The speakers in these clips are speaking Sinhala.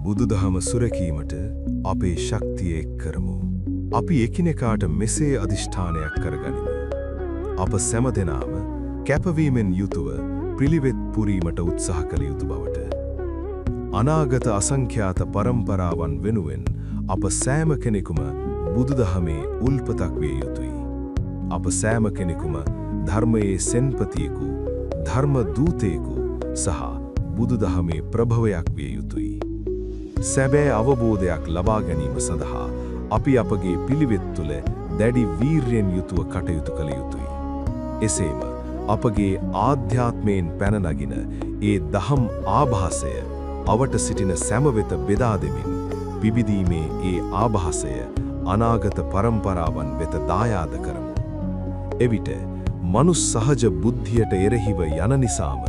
බුදුදහම සුරකීමට අපේ ශක්තිය එක් කරමු. අපි එකිනෙකාට මෙසේ අධිෂ්ඨානයක් කරගනිමු. අප සෑම දෙනාම කැපවීමෙන් යුතුව පිළිවෙත් පුරීමට උත්සාහ කළ යුතු බවට. අනාගත අසංඛ්‍යාත පරම්පරාවන් වෙනුවෙන් අප සෑම කෙනෙකුම බුදුදහමේ උල්පතක් විය යුතුයි. අප සෑම කෙනෙකුම ධර්මයේ සෙන්පතියෙකු, ධර්ම දූතයෙකු සහ බුදුදහමේ ප්‍රභවයක් විය යුතුයි. සැබෑ අවබෝධයක් ලබා ගැනීම සඳහා අපි අපගේ පිළිවෙත් තුළ දැඩි වීර්යෙන් යුතුව කටයුතු කළ යුතුයි. එසේම අපගේ ආධ්‍යාත්මයෙන් පැන නගින ඒ දහම් ආභාසය අවට සිටින සැම වෙත බෙදා දෙමින් පිබිදීමේ ඒ ආභාසය අනාගත පරම්පරාවන් වෙත දායාද කරමු. එවිට මනුස් සහජ බුද්ධියට එරෙහිව යන නිසාම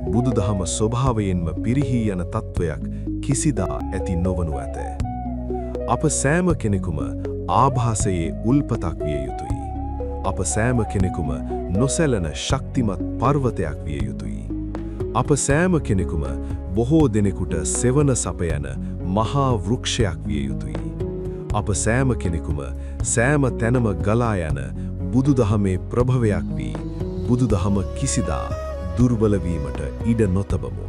බුදුදහම ස්වභාවයෙන්ම පිරිහී යන තත්ත්වයක් කිසිදා ඇති නොවනු ඇත. අප සෑම කෙනෙකුම ආභාසයේ උල්පතක් විය යුතුයි. අප සෑම කෙනෙකුම නොසැලෙන ශක්තිමත් පර්වතයක් විය යුතුයි. අප සෑම කෙනෙකුම බොහෝ දෙනෙකුට සෙවන සපයන මහා වෘක්ෂයක් විය යුතුයි. අප සෑම කෙනෙකුම සෑම තැනම ගලා යන බුදුදහමේ ප්‍රභවයක් වී බුදුදහම කිසිදා දුර්වල වීමට ඉඩ නොතබමු.